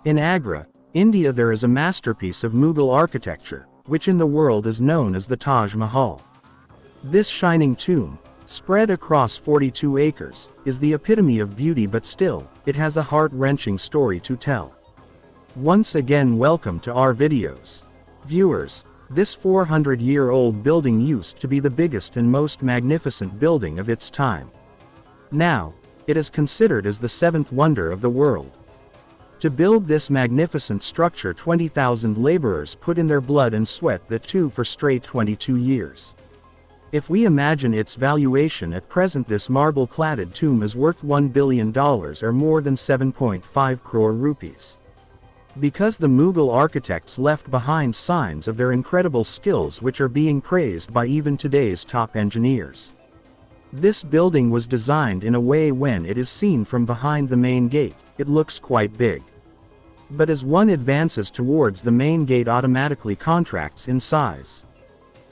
In Agra, India, there is a masterpiece of Mughal architecture, which in the world is known as the Taj Mahal. This shining tomb, spread across 42 acres, is the epitome of beauty, but still, it has a heart-wrenching story to tell. Once again, welcome to our videos. Viewers, this 400-year-old building used to be the biggest and most magnificent building of its time. Now, it is considered as the seventh wonder of the world. To build this magnificent structure, 20,000 laborers put in their blood and sweat, that too for straight 22 years. If we imagine its valuation at present, this marble-cladded tomb is worth $1 billion, or more than 7.5 crore rupees. Because the Mughal architects left behind signs of their incredible skills, which are being praised by even today's top engineers. This building was designed in a way when it is seen from behind the main gate, it looks quite big. But as one advances towards the main gate, automatically contracts in size.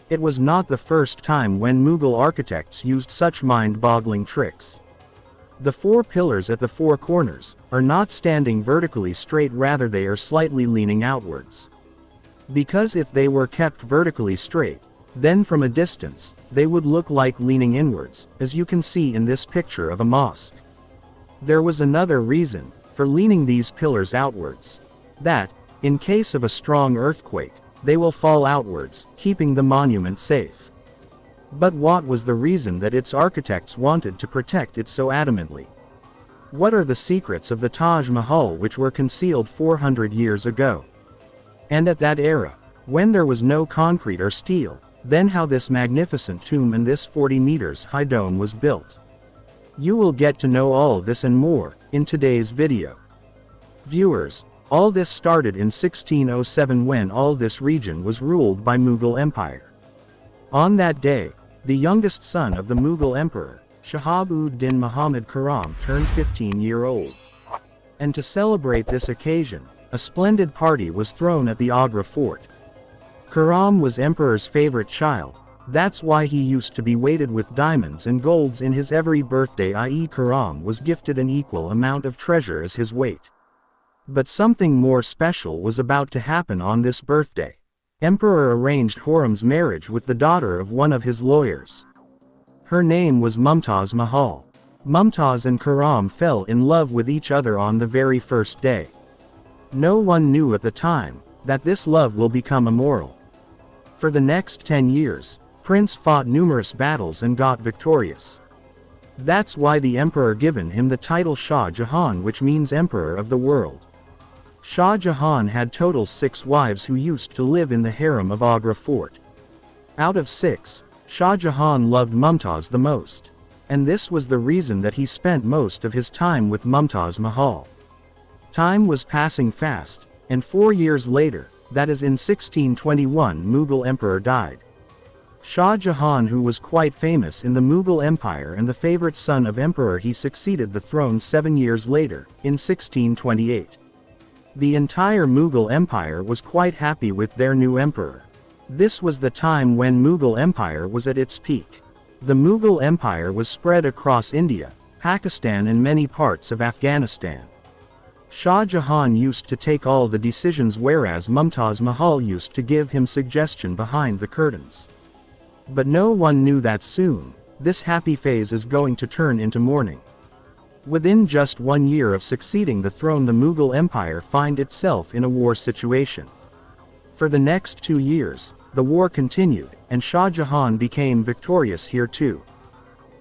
It was not the first time when Mughal architects used such mind-boggling tricks. The four pillars at the four corners are not standing vertically straight, rather they are slightly leaning outwards. Because if they were kept vertically straight, then from a distance, they would look like leaning inwards, as you can see in this picture of a mosque. There was another reason for leaning these pillars outwards. That, in case of a strong earthquake, they will fall outwards, keeping the monument safe. But what was the reason that its architects wanted to protect it so adamantly? What are the secrets of the Taj Mahal which were concealed 400 years ago? And at that era, when there was no concrete or steel, then how this magnificent tomb and this 40 meters high dome was built? You will get to know all this and more in today's video. Viewers, all this started in 1607, when all this region was ruled by Mughal Empire. On that day, the youngest son of the Mughal Emperor, Shahab-ud-Din Muhammad Khurram, turned 15-year-old. And to celebrate this occasion, a splendid party was thrown at the Agra fort. Khurram was emperor's favorite child, that's why he used to be weighted with diamonds and golds in his every birthday, i.e. Khurram was gifted an equal amount of treasure as his weight. But something more special was about to happen on this birthday. Emperor arranged Khurram's marriage with the daughter of one of his lawyers. Her name was Mumtaz Mahal. Mumtaz and Khurram fell in love with each other on the very first day. No one knew at the time that this love will become immoral. For the next 10 years, Prince fought numerous battles and got victorious. That's why the emperor given him the title Shah Jahan, which means Emperor of the World. Shah Jahan had total 6 wives who used to live in the harem of Agra fort. Out of 6, Shah Jahan loved Mumtaz the most. And this was the reason that he spent most of his time with Mumtaz Mahal. Time was passing fast, and 4 years later, that is in 1621, Mughal Emperor died. Shah Jahan, who was quite famous in the Mughal Empire and the favorite son of emperor, he succeeded the throne 7 years later, in 1628. The entire Mughal Empire was quite happy with their new emperor. This was the time when Mughal Empire was at its peak. The Mughal Empire was spread across India, Pakistan and many parts of Afghanistan. Shah Jahan used to take all the decisions, whereas Mumtaz Mahal used to give him suggestion behind the curtains. But no one knew that soon, this happy phase is going to turn into mourning. Within just 1 year of succeeding the throne, the Mughal Empire find itself in a war situation. For the next 2 years, the war continued, and Shah Jahan became victorious here too.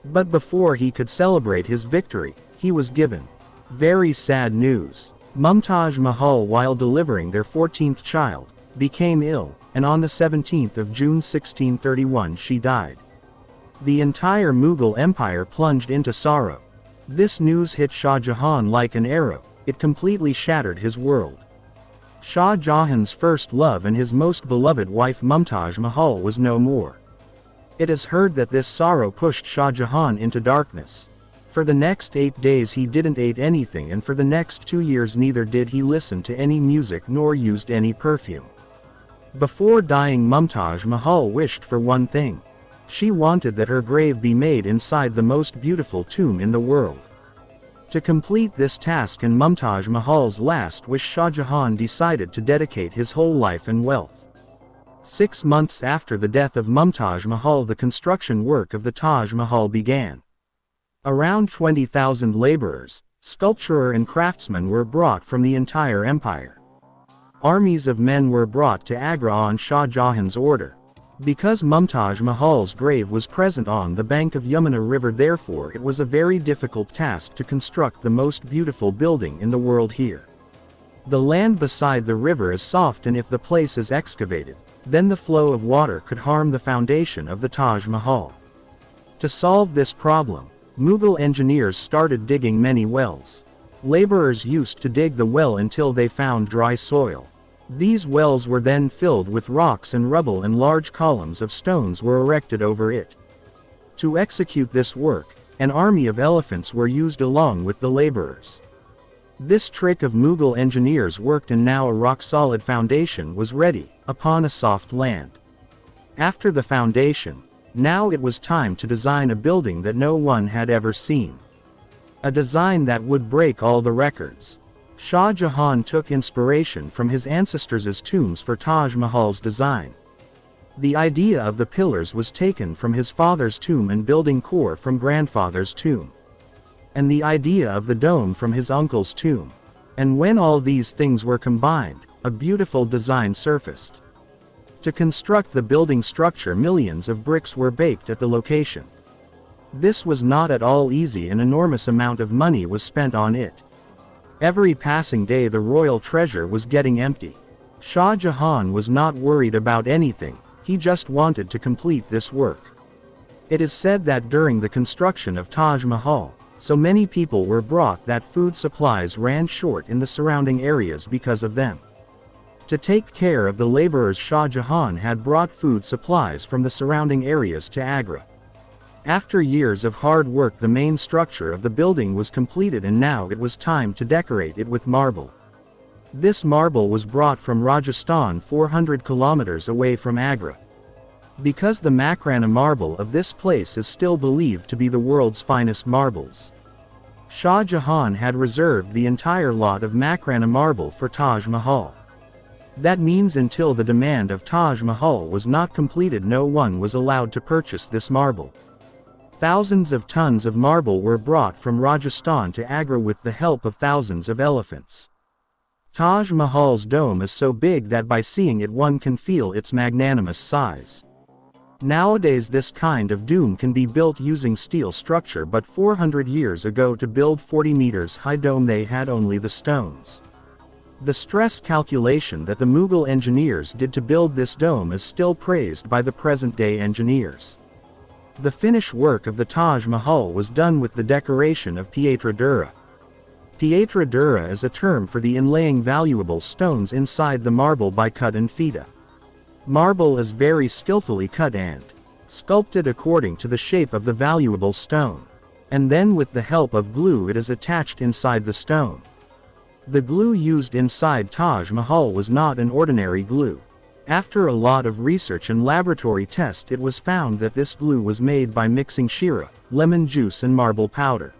But before he could celebrate his victory, he was given very sad news. Mumtaz Mahal, while delivering their 14th child, became ill, and on the 17th of June 1631 she died. The entire Mughal Empire plunged into sorrow. This news hit Shah Jahan like an arrow, it completely shattered his world. Shah Jahan's first love and his most beloved wife Mumtaz Mahal was no more. It is heard that this sorrow pushed Shah Jahan into darkness. For the next 8 days he didn't eat anything, and for the next 2 years neither did he listen to any music nor used any perfume. Before dying, Mumtaz Mahal wished for one thing. She wanted that her grave be made inside the most beautiful tomb in the world. To complete this task and Mumtaz Mahal's last wish, Shah Jahan decided to dedicate his whole life and wealth. 6 months after the death of Mumtaz Mahal, the construction work of the Taj Mahal began. Around 20,000 laborers, sculptors and craftsmen were brought from the entire empire. Armies of men were brought to Agra on Shah Jahan's order. Because Mumtaz Mahal's grave was present on the bank of Yamuna River, therefore it was a very difficult task to construct the most beautiful building in the world here. The land beside the river is soft, and if the place is excavated, then the flow of water could harm the foundation of the Taj Mahal. To solve this problem, Mughal engineers started digging many wells. Laborers used to dig the well until they found dry soil. These wells were then filled with rocks and rubble, and large columns of stones were erected over it. To execute this work, an army of elephants were used along with the laborers. This trick of Mughal engineers worked, and now a rock-solid foundation was ready, upon a soft land. After the foundation, now it was time to design a building that no one had ever seen. A design that would break all the records. Shah Jahan took inspiration from his ancestors' tombs for Taj Mahal's design. The idea of the pillars was taken from his father's tomb, and building core from grandfather's tomb. And the idea of the dome from his uncle's tomb. And when all these things were combined, a beautiful design surfaced. To construct the building structure, millions of bricks were baked at the location. This was not at all easy. An enormous amount of money was spent on it. Every passing day the royal treasure was getting empty. Shah Jahan was not worried about anything, he just wanted to complete this work. It is said that during the construction of Taj Mahal, so many people were brought that food supplies ran short in the surrounding areas because of them. To take care of the laborers, Shah Jahan had brought food supplies from the surrounding areas to Agra. After years of hard work, the main structure of the building was completed, and now it was time to decorate it with marble. This marble was brought from Rajasthan, 400 kilometers away from Agra. Because the Makrana marble of this place is still believed to be the world's finest marbles. Shah Jahan had reserved the entire lot of Makrana marble for Taj Mahal. That means until the demand of Taj Mahal was not completed, no one was allowed to purchase this marble. Thousands of tons of marble were brought from Rajasthan to Agra with the help of thousands of elephants. Taj Mahal's dome is so big that by seeing it one can feel its magnanimous size. Nowadays this kind of dome can be built using steel structure, but 400 years ago to build 40 meters high dome they had only the stones. The stress calculation that the Mughal engineers did to build this dome is still praised by the present-day engineers. The finished work of the Taj Mahal was done with the decoration of pietra dura. Pietra dura is a term for the inlaying valuable stones inside the marble by cut and feta. Marble is very skillfully cut and sculpted according to the shape of the valuable stone. And then with the help of glue it is attached inside the stone. The glue used inside Taj Mahal was not an ordinary glue. After a lot of research and laboratory tests, it was found that this glue was made by mixing sheera, lemon juice and marble powder.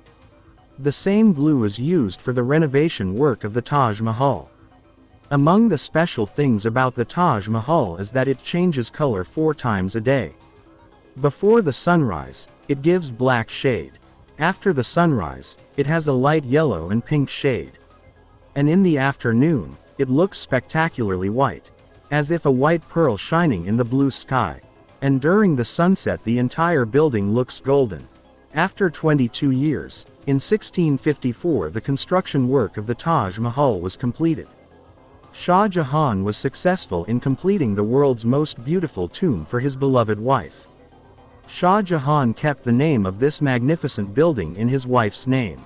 The same glue is used for the renovation work of the Taj Mahal. Among the special things about the Taj Mahal is that it changes color 4 times a day. Before the sunrise, it gives black shade. After the sunrise, it has a light yellow and pink shade. And in the afternoon, it looks spectacularly white, as if a white pearl shining in the blue sky. And during the sunset the entire building looks golden. After 22 years, in 1654 the construction work of the Taj Mahal was completed. Shah Jahan was successful in completing the world's most beautiful tomb for his beloved wife. Shah Jahan kept the name of this magnificent building in his wife's name.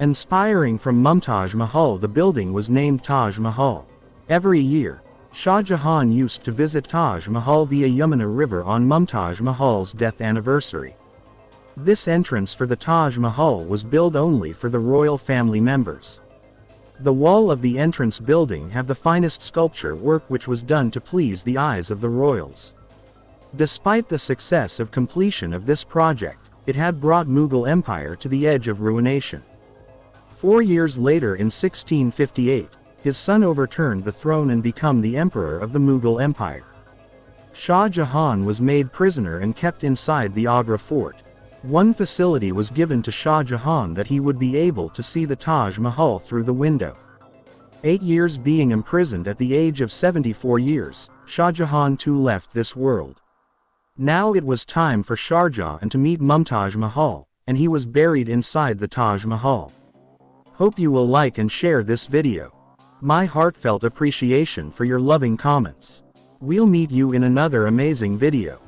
Inspiring from Mumtaz Mahal, the building was named Taj Mahal. Every year, Shah Jahan used to visit Taj Mahal via Yamuna River on Mumtaz Mahal's death anniversary. This entrance for the Taj Mahal was built only for the royal family members. The wall of the entrance building have the finest sculpture work which was done to please the eyes of the royals. Despite the success of completion of this project, it had brought Mughal Empire to the edge of ruination. 4 years later in 1658, his son overturned the throne and became the emperor of the Mughal Empire. Shah Jahan was made prisoner and kept inside the Agra fort. One facility was given to Shah Jahan that he would be able to see the Taj Mahal through the window. 8 years being imprisoned at the age of 74 years, Shah Jahan too left this world. Now it was time for Shah Jahan to meet Mumtaz Mahal, and he was buried inside the Taj Mahal. Hope you will like and share this video. My heartfelt appreciation for your loving comments. We'll meet you in another amazing video.